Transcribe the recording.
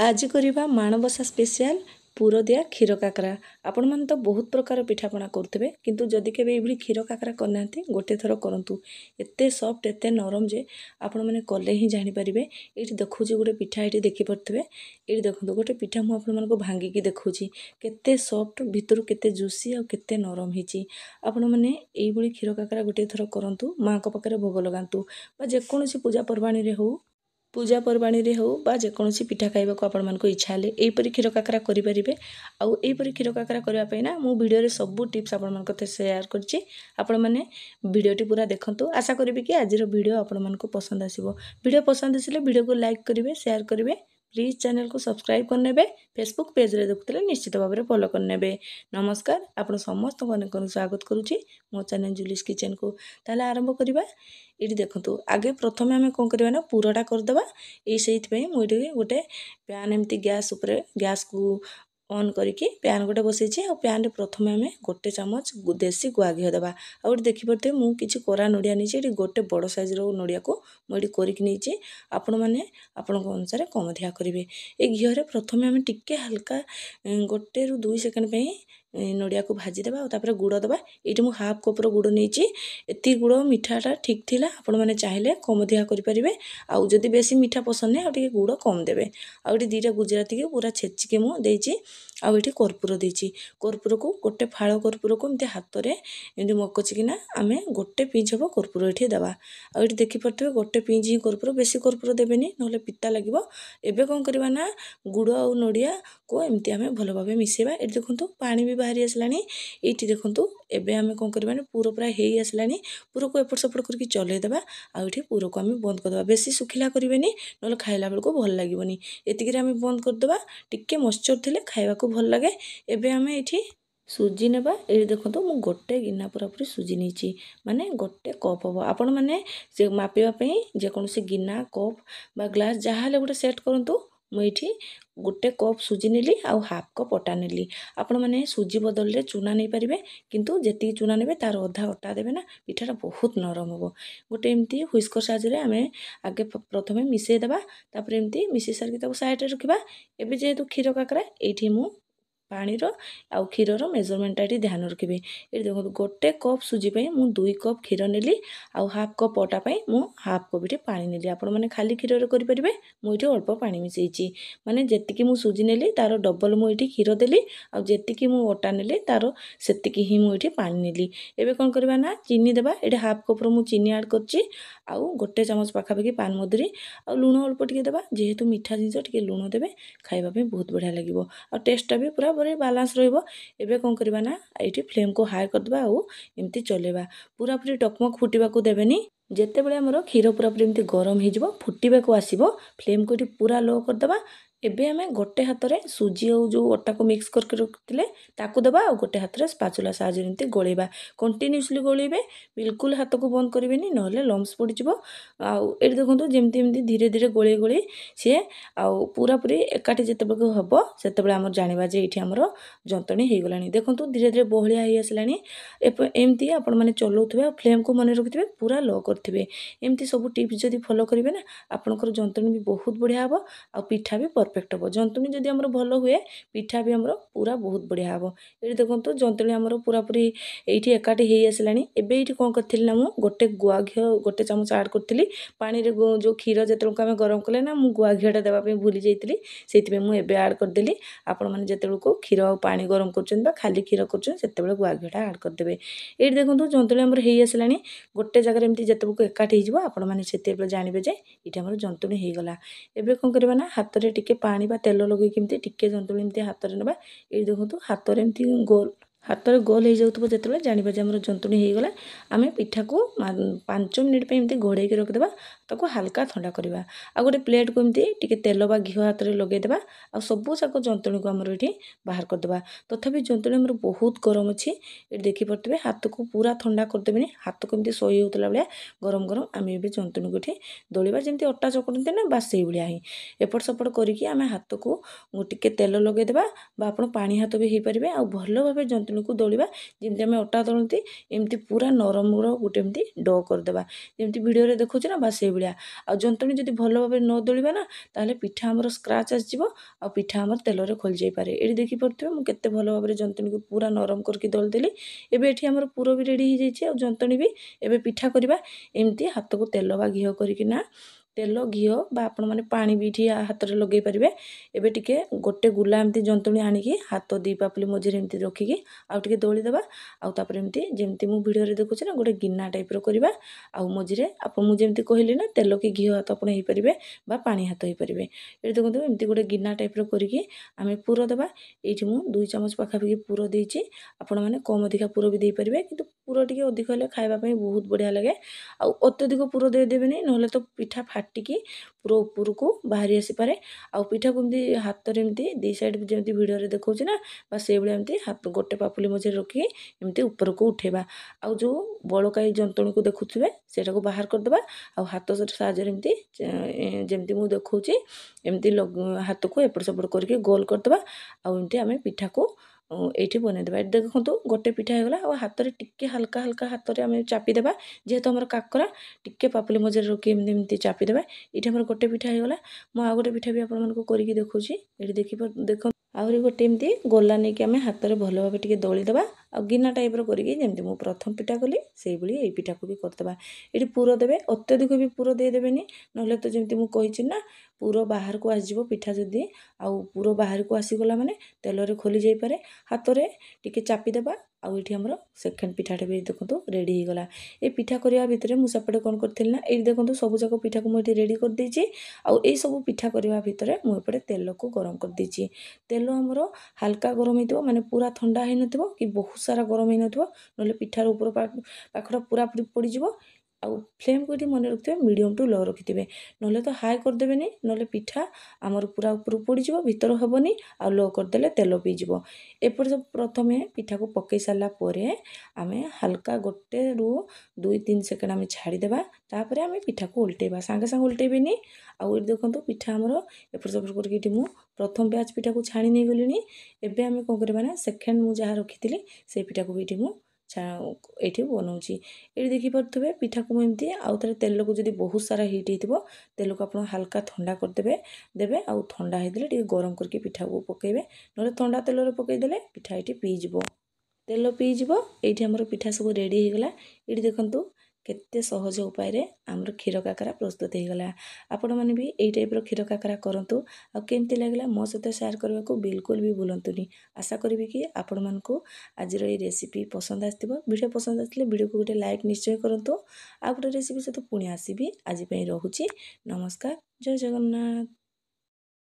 आज करिबा माणबसा स्पेशल पुर दिया क्षीर काकरा। आपण मन तो बहुत प्रकार पिठापଣା କରୁଥିବେ କିନ୍ତୁ ଯଦି କେବେ ଏଇଭଳି କ୍ଷୀର କାକରା କରିନାହାନ୍ତି ଗୋଟେ ଥର କରନ୍ତୁ। ଏତେ ସଫ୍ଟ ଏତେ ନରମ ଯେ ଆପଣ ମାନେ କଲେ ହିଁ ଜାଣିପାରିବେ। ଏଇଠି ଦେଖୁଛି ଗୋଟେ ପିଠା ଏଇଠି ଦେଖିପାରୁଥିବେ। ଏଇଠି ଦେଖନ୍ତୁ ଗୋଟେ ପିଠା ମୁଁ ଆପଣମାନଙ୍କୁ ଭାଙ୍ଗିକି ଦେଖୁଛି କେତେ ସଫ୍ଟ ଭିତରୁ କେତେ ଜୁସି ଆଉ କେତେ ନରମ ହେଇଛି। ଆପଣ ମାନେ ଏଇଭଳି କ୍ଷୀର କାକରା ଗୋଟେ ଥର କରନ୍ତୁ, ମାଙ୍କ ପାଖରେ ଭୋଗ ଲଗାନ୍ତୁ ବା ଯେକୌଣସି ପୂଜା ପର୍ବାଣୀରେ ହଉ पूजा पर्वाणी हो बा जेकोसी पिठा खाइबा को आपण मानको इच्छा हेले एपरि क्षीर काकरा करि परिबे। आउ एपरि क्षीर काकरा करबा पई ना मु वीडियो रे सब टिप्स आपण मानको ते शेयर करछि। आपण माने वीडियोटी पूरा देखंतु। आशा करिबे कि आजिर वीडियो आपण मानको पसंद आसीबो। वीडियो पसंद आसिले वीडियो को लाइक करिवे, शेयर करिवे, प्लीज चैनल को सब्सक्राइब करनेबे। फेसबुक पेज रे देखुतले निश्चित भाव में फॉलो करनेबे। नमस्कार, आपण समस्त को स्वागत करूछि मो चैनल जुलिस किचन को। ताले आरंभ करिबा। ये देखो आगे प्रथम आम कौन करवा ना पूरटा करदे। ये मुझे गोटे पैन एमती गैस उपरे गैस को ऑन करके पैन गोटे बसई आ पैन प्रथम आम गोटे चामच देसी गुआ घी देवा। आउ देखिपे मुझे किसी कोरा नड़िया नहीं गोटे बड़ साइज नड़िया को मुझे करके आपण मैंने आपण अनुसार कम अधिया करेंगे। ये घीरे प्रथम आम टिके हल्का गोटे रु 2 सेकेंड नड़िया को भाजीदेवा और गुड़ देवा। ये मुझे हाफ कपर गुड़ नहीं एति गुड़ मिठाटा ठीक थिला। आपण मैंने चाहिए कम अधिया करें। आउ जदि बेसी मीठा पसंद नहीं आगे गुड़ कम देवे। आउ दीटा गुजराती को पूरा छेचिके मुझे आउ ये कर्पूर देती। कर्पूर को गोटे फाड़ कर्पूर को एमती हाथ में एमती मकचिकिना आम गोटे पिंच हम कर्पूर ये देवा। आउ ये देखिपे गोटे पिंच ही कर्पूर, बेसी कर्पूर देवेनि ना पिता लगे। एबे कौन करवा ना गुड़ आउ नड़िया को एमती आम भल भाव मिसेवा। ये देखो पानी भी बाहरी आसला। ये देखो एबे आम कौन करवा पूरा पूरा हो आसला। पूरा को एपट सेपट करके चलईदेवा। आउे पूरा को आम बंद करदे। बेसी सुखिला करें ना खाइला बेल को भल लगे। एतिक आम बंद करदे। टिके मॉइस्चर थिले खाइबा को भल लगे। एबे आम ये सुजी नेबा। ये देखो मु गोटे गिना पूरा पूरी सुजी नहीं माने गोटे कप हम। आपण मैंने मापिवाई जेकोसी गिना कप बा ग्लास जहाँ गोटे सेट करूँ। मुझे गोटे कप सुजी नेली आउ हाफ कप अटा नेली। आपण मैंने सुजी बदल रे चूना नहीं पारे किंतु जेती चूना ने तार अधा अटा देवे ना पिठाटा बहुत नरम हम। गोटे एमती हुइस्कर साहाଯ୍ୟରେ आमे आगे प्रथमे मिसेई देबा। तापर एमती मिसेई सारकी ताको साइड रे रखिबा। एबे जेहेतु क्षीर काकरा एठी मु पानीर आउ क्षीरर मेजरमेंटा ये ध्यान रखिए। ये देखो गोटे कप सुजी पे मु 2 कप क्षीर नेली आउ हाफ कप अटा पे मु हाफ कप ये पानी नेली। आपण मैंने खाली क्षीर करें मुझे अल्प पानी मिसेई माने जेतिकी मु सुजी नेली तार डबल मुझे क्षीर देली आउ जेतिकी मु अटा नेली तार सेतिकी ही मुझे पानी नेली। एबे कौन करवा ना चीनी देबा। ये हाफ कप मु चीनी ऐड करची आउ गोटे चामच पाखापाखि पान मधुरी आउ लुण अल्प टिके देबा। जेहेतु मीठा जिनिस टिके लुण देबे खाइबा पे बहुत बढ़िया लगिवो आ टेस्टटा भी पूरा बड़े बालांस रहिबो। एबे कौन करवा ना ये फ्लेम को हाई करदे आउ एमती चलेबा। पूरा पूरी टकमक फुटिबा को देबेनी। जेते बेले हमर क्षीर पूरा पूरी एमती गरम हो फुटिबा को आसीबो फ्लेम को पूरा लो करदे। एबे आमे गोटे हाथ में सुजी और जो अटा को मिक्स करके रखिले ताकू देबा और गोटे हाथ में स्पाचुला साहाଯ୍ୟରେ एमती गोलेबा। कंटिन्यूअसली गोलेबे, बिल्कुल हाथ को बंद करेंगे नहले लम्स पड़जिवो। आउ ये देखो जमती एमती धीरे धीरे गोले गोले सी आउ पूरा पूरी एकाठी जितेबाला हम से आम जाना जे ये आमर जंतणी हो गलानी। देखो धीरे धीरे बहलिया हो आसला। एमती आपण मैंने चलाउे फ्लेम को मन रखिथे पूरा लो करेंगे। एमती सब टिप्स जब फॉलो करेंगे ना आपंकर जंतणी भी बहुत बढ़िया हम आ पिठा भी परफेक्ट हम। जंतुणी जदि आमर भल हुए पिठा भी आमर पूरा बहुत बढ़िया हम। ये देखो जंतुणी आमर पूरा पूरी ये एकाठी हो आसला। एबे ये कौन करी ना मु गोटे गुआ घी गोटे चामच ऐड करी पानी रे जो क्षीर जो आम गरम कले ना मु गुआ घीटा देवाई भूली जाइली से मुझे ऐड करदेली। आपण मैंने जिते को क्षीर और पानी गरम कर खाली क्षीर कर गुआ घीटा ऐड करदे। ये देखो जंतुणी आमर हो आसला। गोटे जगह एमती जिते को एकाठी हो आपण मैंने से जानवे जे ये आमर जंतुणी हो गला। एबे कौन करवा ना हाथ में टिके पानी बा तेल लगे केमती टिके जंतुणी एमती हाथ में नेबा। ये देखो हाथ में एमती गोल हाथ में गोल हो जाऊे जो जानवा जे आम जंतुणी हो गला। आम पिठा को 5 मिनिट पे एमती घोड़े के रखिदेबा ताको हल्का ठंडा करवा। आ गोटे प्लेट को एमती टिके तेल बा घी हाथ में लगेदेबा आ सबू जाक जंतुणी को आमर ये बाहर करदेबा। तथापि जंतुणी आमर बहुत गरम अच्छी। ये देखिपे हाथ को पूरा ठंडा करदेबे। हाथ को एमती सही होता भाया गरम गरम आम ए जंतुणी को दलिबा जमी अटा चकटते ना बास से भाया ही एपट सेपट करके आम हाथ को टिके तेल लगेदेबा बा आप पानी हाथ भी हो पारे आ भल भाव जंतुणी जंतुणी को दलिबा जेमती आम अटा दलती एमती पूरा नरम गोटे एमती डो करदेबा जेमती वीडियो रे देखुछ ना बस से भाया आ जंतुणी जदि भल भाव न दलिबा ना ताहले पिठा हमर स्क्राच आसीजिवो आ पिठा हमर तेल रे खोल जाई पारे। एठी देखि पड़थबे मु केते भल भाव रे जंतुणी को पूरा नरम करके दल देली। एबे एठी हमर पूरो भी रेडी हो जाइछि आ जंतुणी भी एबे पिठा करबा एमती हाथ को तेल बा घिओ करिकि ना तेल घिओ बा आपण माने पानी भी एठी हाथ रे लगे पारिबे। एबे टिके गोटे गुला एमती जंतुणी आनिकी हाथ दी पापली मझिरे एमती रखिकी आउ टिके दଳି देबा आउ तापर एमती जेमती मु वीडियो रे देखुछ ना गोटे गिन्ना टाइप रो करबा आउ मझिरे आपण मु जेमती कहली ना तेल की घिओ हाथ आपण हेई परिबे बा पानी हाथ हेई परिबे। एठी देखंतु एमती गोटे गिन्ना टाइप रो करिकी आमे पूरो देबा। एठी मु 2 चमच पाखापाखि पूरो देइछि आपण माने कम अधिका पूरो भी देई परिबे किंतु पूरो टिके अधिक हेले खाइबा पई बहुत बढ़िया लागे। आउ अत्यधिक पूरो दे देबेनी नहले तो पिठा फाटिकी पूरा ऊपर को बाहरी आसी पारे। आउ पिठा को एमती हाथ रे एमती दी साइड जेमती वीडियो रे देखौछि ना बा से बेले एमती हाथ गोटे पापुली मझे रखी एमती ऊपर को उठेबा आउ जो बळकाई जंतुणी को देखुथिबे सेटा को बाहर कर देबा आउ हाथ साहाଯ୍य एमती जेमती मु देखौछि एमती हाथ को एपट सेपट करके गोल कर देबा आउ एमती आमे पिठा को एठी बने देबा। एठी देखंतु गोटे पिठा हे गला आ हाथ रे टिके हल्का हल्का हाथ रे आमे चापी देबा जेहेतु हमर काकरा टिके पापुली मझे रखी एमती चापी देबा। एठी हमर गोटे पिठा हे गला। मु आ गोटे पिठा भी आपण मन को करिकि देखौछि। एठी देखो आहुरी गोटे एमती गोला नै कि आमे हाथ रे भलो भाबे टिके दଳି देबा आ गिन्ना टाइप रो करिकि जेमती मु प्रथम पिठा कली सेही भली एई पिठा को भी कर देबा। एठी पूरो देबे अत्यधिक भी पूरो दे देबेनी नहले तो जेमती मु कहिछि ना पूरो बाहर को आसीजिवो पिठा जदी आउ पूरो बाहर को आसी गला माने तेल रे खोली जाई पारे। हाथ रे टिके चापी देबा आउ एठी हमरो सेकंड पिठाटे भी देखंतु रेडी हो गला। ए पिठा करिया भितरे मु सेपटे कोन करथिल ना एठी देखंतु सब जाको पिठा को मु एठी रेडी कर देछि आउ ए सब पिठा करिया भितरे मु एपटे तेल को गरम कर देछि। तेल हमरो हल्का गरम हेतिबो माने पूरा ठंडा हे नथिबो कि बहुत सारा गरम हे नथिबो नले पिठार ऊपर पाखडा पूरा पड़ी जिवो। आउ फ्लेम को एठी मन रखथिबे मीडियम टू लो रखिथिबे नले तो हाई कर देबेनी नले पिठा हमर पूरा ऊपर पड़ी जिवो भीतर हेबोनी आ लो कर देले तेल पी जिवो। एपर सब प्रथमे पिठा को पकई साला परे आमे हल्का गोटे रु 2-3 सेकंड आमे छाड़ी देबा तापरे आमे पिठा को उल्टेबा संगे संगे उल्टेबेनी। आउ एठी देखंतु पिठा हमरो एपर सब करके एठी मु प्रथम बैच पिठा को छाणी नै गलिनी। एबे आमे कोन करबा ना सेकंड मु जहा रखिथिली से पिठा को भी एठी मु एठी बनाउछि। एठी देखि पड़थबे पिठा को एमती आउ तारे तेल को जदी बहुत सारा हीट हेतिबो तेल को आपण हल्का ठंडा कर देबे आउ ठंडा हे देले टिके गरम करके पिठा को पकेबे नले ठंडा तेल रे पकई देले पिठा एठी पी जिवो तेल पी जिवो। एठी हमर पिठा सब रेडी हे गला। एठी देखंतु केते सहज उपाय रे हमर क्षीर काकरा प्रस्तुत हे गला। आपण माने भी एई टाइप रो क्षीर काकरा करंतु आ केमती लागला मो सहित शेयर करबा को बिल्कुल भी भूलंतुनी। आशा करबी कि आपण मन को आज रो ए रेसिपी पसंद आस्तिबो। वीडियो पसंद आस्तिले वीडियो को गोटे लाइक निश्चय करंतु। आ गोटे रेसिपी सहित पुणी आसीबी। आज पई रहुची नमस्कार जय जगन्नाथ।